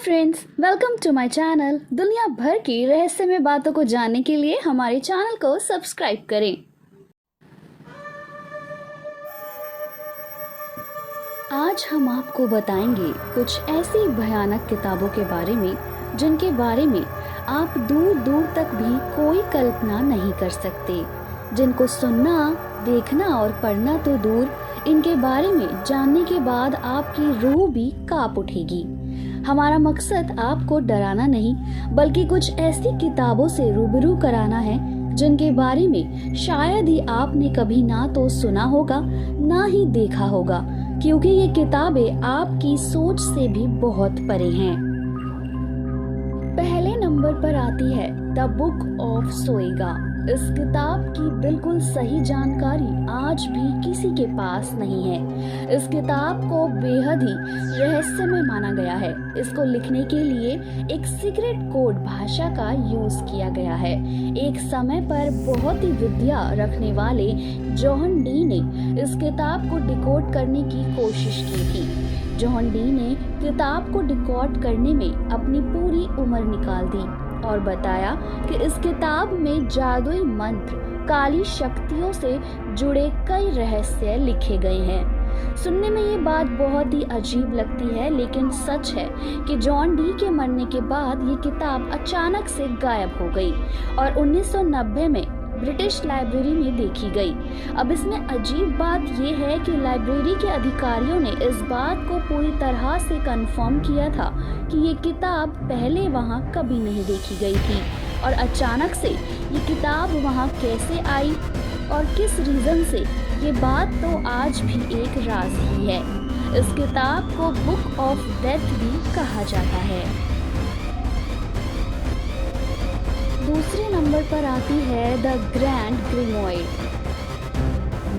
Friends, welcome to my channel. दुनिया भर की रहस्यमय बातों को जानने के लिए हमारे चैनल को सब्सक्राइब करें। आज हम आपको बताएंगे कुछ ऐसी भयानक किताबों के बारे में जिनके बारे में आप दूर दूर तक भी कोई कल्पना नहीं कर सकते, जिनको सुनना, देखना और पढ़ना तो दूर, इनके बारे में जानने के बाद आपकी रूह भी कांप उठेगी। हमारा मकसद आपको डराना नहीं, बल्कि कुछ ऐसी किताबों से रूबरू कराना है जिनके बारे में शायद ही आपने कभी ना तो सुना होगा, ना ही देखा होगा, क्योंकि ये किताबें आपकी सोच से भी बहुत परे हैं। पहले नंबर पर आती है द बुक ऑफ सोएगा। इस किताब की बिल्कुल सही जानकारी आज भी किसी के पास नहीं है। इस किताब को बेहद ही रहस्यमय माना गया है। इसको लिखने के लिए एक सीक्रेट कोड भाषा का यूज किया गया है। एक समय पर बहुत ही विद्या रखने वाले जॉन डी ने इस किताब को डिकोड करने की कोशिश की थी। जॉन डी ने किताब को डिकोड करने में अपनी पूरी उम्र निकाल दी और बताया कि इस किताब में जादुई मंत्र, काली शक्तियों से जुड़े कई रहस्य लिखे गए हैं। सुनने में ये बात बहुत ही अजीब लगती है, लेकिन सच है कि जॉन डी के मरने के बाद ये किताब अचानक से गायब हो गई और 1990 में ब्रिटिश लाइब्रेरी में देखी गई। अब इसमें अजीब बात यह है कि लाइब्रेरी के अधिकारियों ने इस बात को पूरी तरह से कंफर्म किया था कि ये किताब पहले वहां कभी नहीं देखी गई थी, और अचानक से ये किताब वहां कैसे आई और किस रीज़न से, ये बात तो आज भी एक राज ही है। इस किताब को बुक ऑफ डेथ भी कहा जाता है। दूसरे नंबर पर आती है द ग्रैंड ग्रिमोयर।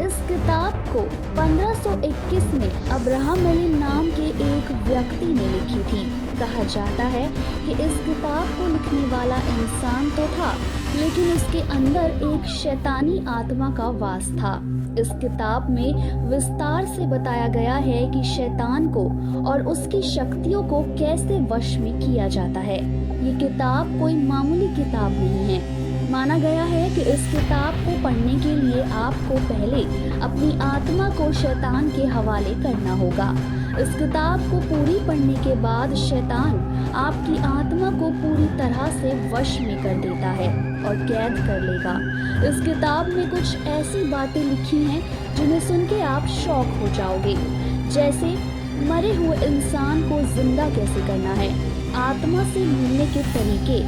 इस किताब को 1521 में अब्राहम मेलिन नाम के एक व्यक्ति ने लिखी थी। कहा जाता है कि इस किताब को लिखने वाला इंसान तो था, लेकिन इसके अंदर एक शैतानी आत्मा का वास था। इस किताब में विस्तार से बताया गया है कि शैतान को और उसकी शक्तियों को कैसे वश में किया जाता है। ये किताब कोई मामूली किताब नहीं है। माना गया है कि इस किताब को पढ़ने के लिए आपको पहले अपनी आत्मा को शैतान के हवाले करना होगा। इस किताब को पूरी पढ़ने के बाद शैतान आपकी आत्मा को पूरी तरह से वश में कर देता है और कैद कर लेगा। इस किताब में कुछ ऐसी बातें लिखी हैं जिन्हें सुन के आप शॉक हो जाओगे, जैसे मरे हुए इंसान को जिंदा कैसे करना है, आत्मा से मिलने के तरीके,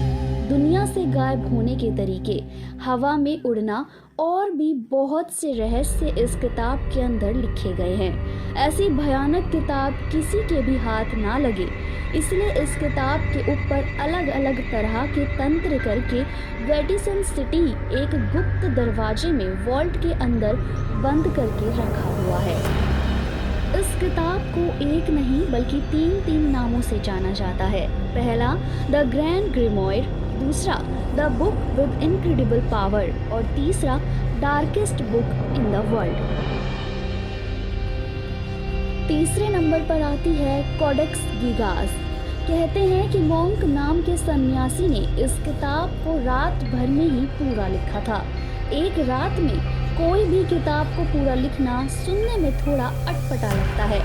दुनिया से गायब होने के तरीके, हवा में उड़ना और भी बहुत से रहस्य इस किताब के अंदर लिखे गए हैं। ऐसी भयानक किताब किसी के भी हाथ ना लगे, इसलिए इस किताब के ऊपर अलग अलग तरह के तंत्र करके वेटिसन सिटी एक गुप्त दरवाजे में वॉल्ट के अंदर बंद करके रखा हुआ है। इस किताब को एक नहीं बल्कि तीन नामों से जाना जाता है। पहला द ग्रैंड ग्रिमोयर, दूसरा the book with incredible power और तीसरा darkest book in the world. तीसरे नंबर पर आती है कोडेक्स गिगास। कहते हैं कि मोंक नाम के सन्यासी ने इस किताब को रात भर में ही पूरा लिखा था। एक रात में कोई भी किताब को पूरा लिखना सुनने में थोड़ा अटपटा लगता है,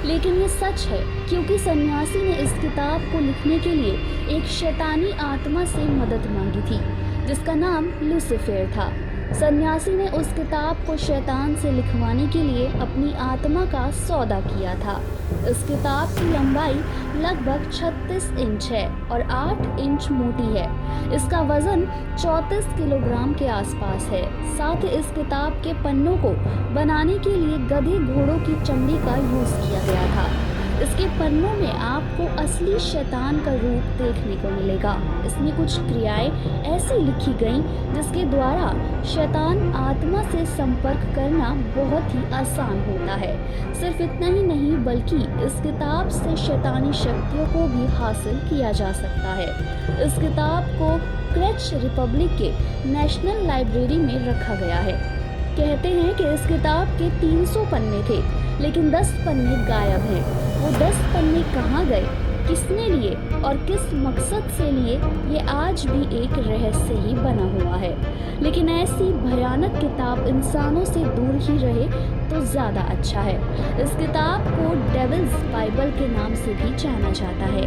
लेकिन ये सच है, क्योंकि सन्यासी ने इस किताब को लिखने के लिए एक शैतानी आत्मा से मदद मांगी थी जिसका नाम लूसीफर था। सन्यासी ने उस किताब को शैतान से लिखवाने के लिए अपनी आत्मा का सौदा किया था। इस किताब की लंबाई लगभग 36 इंच है और 8 इंच मोटी है। इसका वजन 34 किलोग्राम के आसपास है। साथ ही इस किताब के पन्नों को बनाने के लिए गधे घोड़ों की चमड़ी का यूज किया गया था। इसके पन्नों में आपको असली शैतान का रूप देखने को मिलेगा। इसमें कुछ क्रियाएं ऐसी लिखी गईं जिसके द्वारा शैतान आत्मा से संपर्क करना बहुत ही आसान होता है। सिर्फ इतना ही नहीं, बल्कि इस किताब से शैतानी शक्तियों को भी हासिल किया जा सकता है। इस किताब को क्रेच रिपब्लिक के नेशनल लाइब्रेरी में रखा गया है। कहते हैं कि इस किताब के 300 पन्ने थे, लेकिन 10 पन्ने गायब हैं। वो 10 पन्ने कहाँ गए, किसने लिए और किस मकसद से लिए, ये आज भी एक रहस्य ही बना हुआ है। लेकिन ऐसी भयानक किताब इंसानों से दूर ही रहे तो ज़्यादा अच्छा है। इस किताब को डेविल्स बाइबल के नाम से भी जाना जाता है।